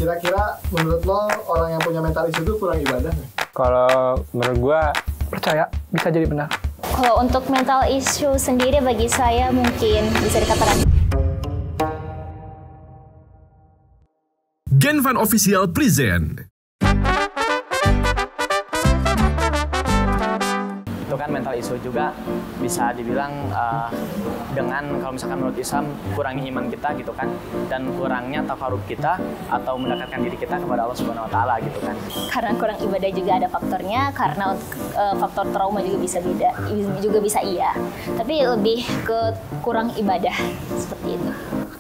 Kira-kira menurut lo orang yang punya mental issue itu kurang ibadah nggak? Kalau menurut gue Percaya, bisa jadi benar. Kalau untuk mental issue sendiri bagi saya mungkin bisa dikatakan Genfan Official Present. Itu kan mental issue juga bisa dibilang dengan kalau misalkan menurut Islam kurangi iman kita gitu kan, dan kurangnya takarub kita atau mendekatkan diri kita kepada Allah Subhanahu Wa Taala gitu kan. karena kurang ibadah juga ada faktornya, karena untuk faktor trauma juga bisa iya, tapi lebih ke kurang ibadah seperti itu.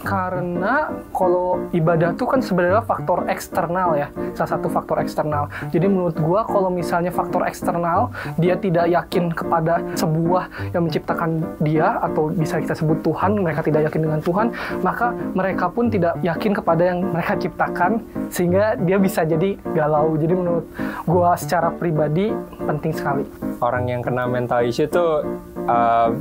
Karena kalau ibadah tuh kan sebenarnya faktor eksternal ya, salah satu faktor eksternal. Jadi menurut gua kalau misalnya faktor eksternal dia tidak yakin kepada sebuah yang menciptakan dia, atau bisa kita sebut Tuhan, mereka tidak yakin dengan Tuhan, maka mereka pun tidak yakin kepada yang mereka ciptakan, sehingga dia bisa jadi galau. Jadi menurut gua secara pribadi penting sekali. orang yang kena mental issue tuh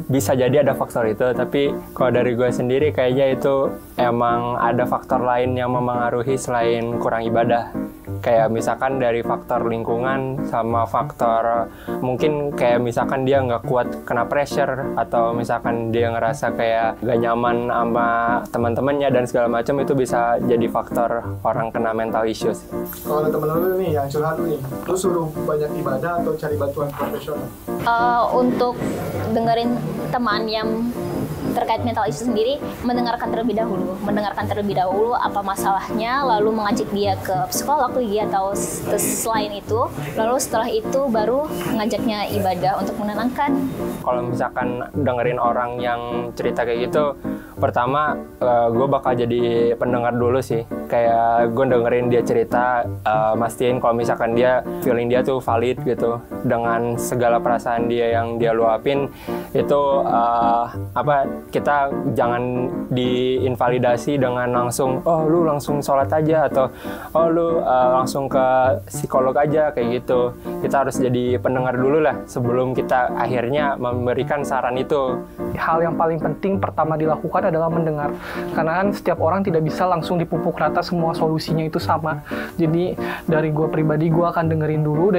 bisa jadi ada faktor itu, tapi kalau dari gue sendiri kayaknya itu emang ada faktor lain yang memengaruhi selain kurang ibadah. Kayak misalkan dari faktor lingkungan sama faktor mungkin kayak misalkan dia nggak kuat kena pressure, atau misalkan dia ngerasa kayak gak nyaman sama teman-temannya dan segala macam, itu bisa jadi faktor orang kena mental issues. Kalau ada temen lu nih yang curhat nih, lu suruh banyak ibadah atau cari bantuan profesional? Untuk dengerin teman yang terkait mental issue sendiri, mendengarkan terlebih dahulu apa masalahnya, lalu mengajak dia ke psikolog lagi atau selain itu, lalu setelah itu baru mengajaknya ibadah untuk menenangkan. Kalau misalkan dengerin orang yang cerita kayak gitu, pertama gue bakal jadi pendengar dulu sih. Kayak gue dengerin dia cerita, mastiin kalau misalkan dia feeling dia tuh valid gitu, dengan segala perasaan dia yang dia luapin itu kita jangan diinvalidasi dengan langsung lu langsung sholat aja, atau lu langsung ke psikolog aja kayak gitu. Kita harus jadi pendengar dulu lah sebelum kita akhirnya memberikan saran itu. Hal yang paling penting pertama dilakukan adalah mendengar, karena kan setiap orang tidak bisa langsung dipupuk rata semua solusinya itu sama. Jadi dari gue pribadi, gue akan dengerin dulu,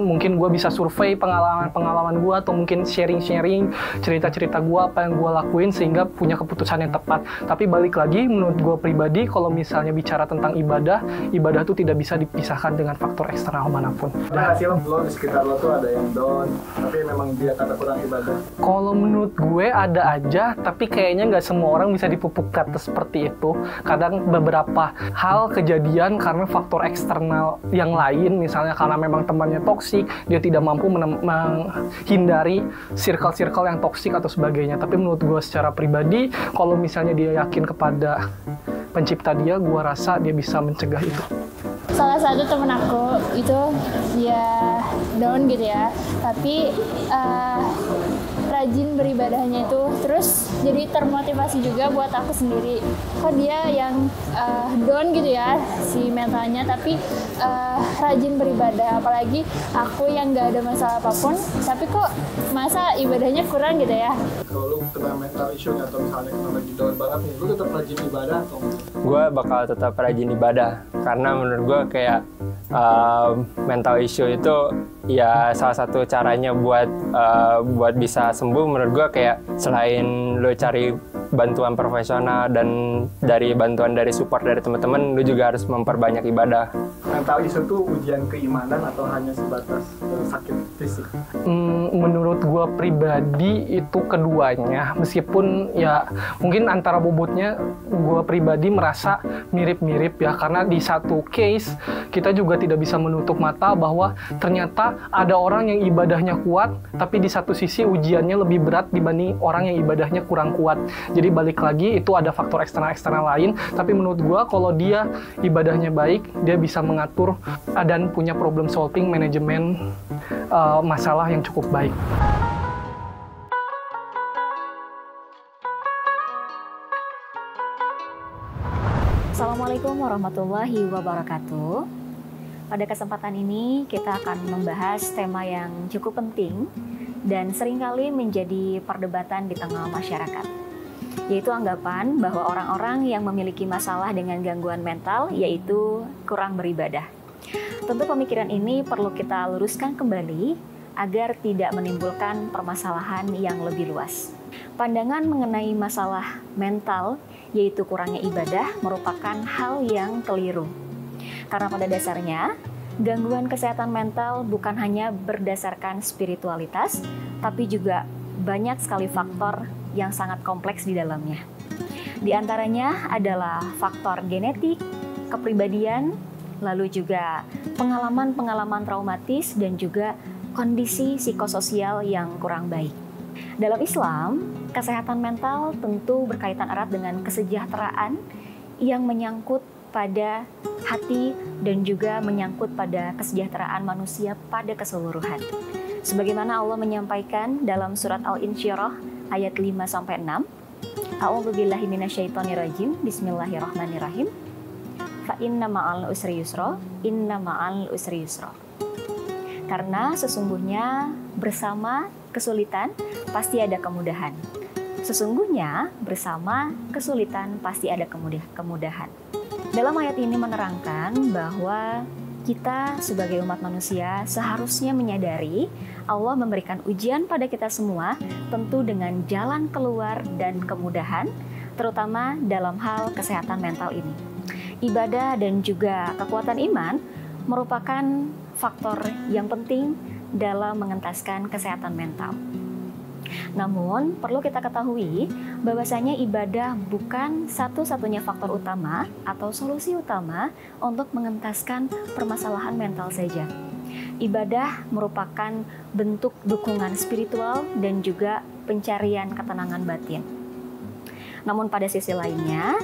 mungkin gue bisa survei pengalaman gue, atau mungkin sharing cerita-cerita gue, apa yang gue lakuin sehingga punya keputusan yang tepat. Tapi balik lagi, menurut gue pribadi, kalau misalnya bicara tentang ibadah itu tidak bisa dipisahkan dengan faktor eksternal manapun. Ada nggak sih lo di sekitar lo tuh ada yang down, tapi memang dia kata kurang ibadah? Kalau menurut gue ada aja, tapi kayaknya nggak semua orang bisa dipupuk kata seperti itu. Kadang beberapa hal kejadian karena faktor eksternal yang lain, misalnya karena memang temannya toksik, dia tidak mampu menghindari circle-circle yang toksik atau sebagainya. Tapi menurut gue secara pribadi, kalau misalnya dia yakin kepada pencipta dia, gue rasa dia bisa mencegah itu. Salah satu temen aku itu dia down gitu ya, tapi rajin beribadahnya itu, terus jadi termotivasi juga buat aku sendiri. Kok dia yang down gitu ya si mentalnya, tapi rajin beribadah, apalagi aku yang nggak ada masalah apapun, tapi kok masa ibadahnya kurang gitu ya. Kalau lu kena mental issue atau misalnya kena lagi down banget nih, lu tetap rajin ibadah atau enggak? Gue bakal tetap rajin ibadah, karena menurut gue kayak mental issue itu ya salah satu caranya buat bisa sembuh. Menurut gue kayak selain lo cari bantuan profesional dan dari bantuan dari support dari teman-teman, lo juga harus memperbanyak ibadah. Mental issue itu ujian keimanan atau hanya sebatas sakit fisik? Menurut gue pribadi itu keduanya, meskipun ya mungkin antara bobotnya gue pribadi merasa mirip-mirip ya, karena di satu case kita juga tidak bisa menutup mata bahwa ternyata ada orang yang ibadahnya kuat, tapi di satu sisi ujiannya lebih berat dibanding orang yang ibadahnya kurang kuat. Jadi balik lagi, itu ada faktor eksternal lain, tapi menurut gue kalau dia ibadahnya baik, dia bisa mengatur dan punya problem solving, manajemen masalah yang cukup baik. Assalamualaikum warahmatullahi wabarakatuh. Pada kesempatan ini kita akan membahas tema yang cukup penting dan seringkali menjadi perdebatan di tengah masyarakat. yaitu anggapan bahwa orang-orang yang memiliki masalah dengan gangguan mental yaitu kurang beribadah. Tentu pemikiran ini perlu kita luruskan kembali agar tidak menimbulkan permasalahan yang lebih luas. Pandangan mengenai masalah mental, yaitu kurangnya ibadah, merupakan hal yang keliru. Karena pada dasarnya, gangguan kesehatan mental bukan hanya berdasarkan spiritualitas, tapi juga banyak sekali faktor yang sangat kompleks di dalamnya. Di antaranya adalah faktor genetik, kepribadian, lalu juga pengalaman-pengalaman traumatis, dan juga kondisi psikososial yang kurang baik. Dalam Islam, kesehatan mental tentu berkaitan erat dengan kesejahteraan yang menyangkut pada hati dan juga menyangkut pada kesejahteraan manusia pada keseluruhan. Sebagaimana Allah menyampaikan dalam surat Al-Insyirah ayat 5-6, A'udzubillahi minasyaitonirrajim, Bismillahirrahmanirrahim. Fa inna ma'al usri yusra, inna ma'al usri yusra. Karena sesungguhnya bersama kesulitan pasti ada kemudahan. Sesungguhnya bersama kesulitan pasti ada kemudahan. Dalam ayat ini menerangkan bahwa kita sebagai umat manusia seharusnya menyadari Allah memberikan ujian pada kita semua, tentu dengan jalan keluar dan kemudahan, terutama dalam hal kesehatan mental ini. Ibadah dan juga kekuatan iman merupakan faktor yang penting dalam mengentaskan kesehatan mental. Namun, perlu kita ketahui bahwasanya ibadah bukan satu-satunya faktor utama atau solusi utama untuk mengentaskan permasalahan mental saja. Ibadah merupakan bentuk dukungan spiritual dan juga pencarian ketenangan batin. Namun pada sisi lainnya,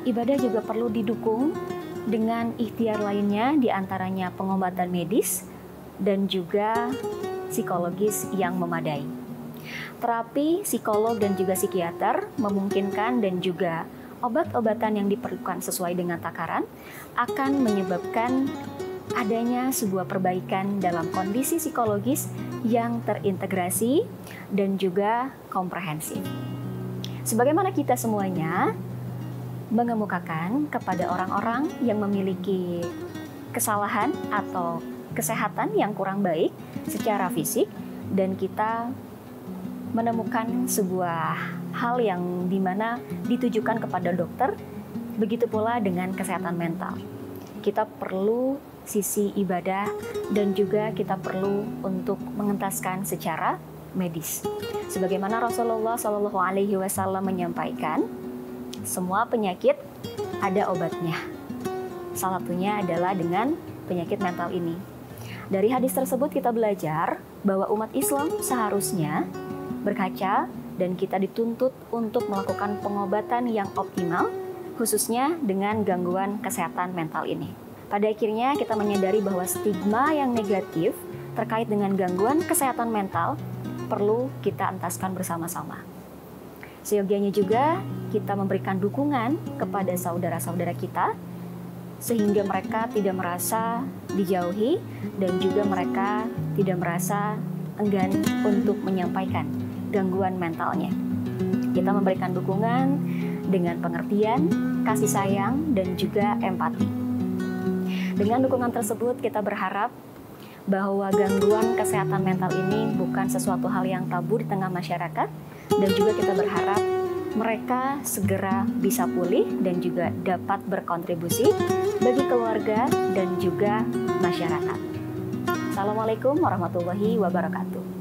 ibadah juga perlu didukung dengan ikhtiar lainnya, diantaranya pengobatan medis dan juga psikologis yang memadai. Terapi psikolog dan juga psikiater memungkinkan dan juga obat-obatan yang diperlukan sesuai dengan takaran akan menyebabkan adanya sebuah perbaikan dalam kondisi psikologis yang terintegrasi dan juga komprehensif. Sebagaimana kita semuanya mengemukakan kepada orang-orang yang memiliki kesalahan atau kesehatan yang kurang baik secara fisik, dan kita menemukan sebuah hal yang dimana ditujukan kepada dokter, begitu pula dengan kesehatan mental. Kita perlu sisi ibadah dan juga kita perlu untuk mengentaskan secara medis. Sebagaimana Rasulullah SAW menyampaikan, semua penyakit ada obatnya. Salah satunya adalah dengan penyakit mental ini. Dari hadis tersebut kita belajar bahwa umat Islam seharusnya berkaca dan kita dituntut untuk melakukan pengobatan yang optimal, khususnya dengan gangguan kesehatan mental ini. Pada akhirnya kita menyadari bahwa stigma yang negatif terkait dengan gangguan kesehatan mental perlu kita entaskan bersama-sama. Seyogianya juga kita memberikan dukungan kepada saudara-saudara kita sehingga mereka tidak merasa dijauhi dan juga mereka tidak merasa enggan untuk menyampaikan gangguan mentalnya. Kita memberikan dukungan dengan pengertian, kasih sayang, dan juga empati. Dengan dukungan tersebut kita berharap bahwa gangguan kesehatan mental ini bukan sesuatu hal yang tabu di tengah masyarakat, dan juga kita berharap mereka segera bisa pulih dan juga dapat berkontribusi bagi keluarga dan juga masyarakat. Assalamualaikum warahmatullahi wabarakatuh.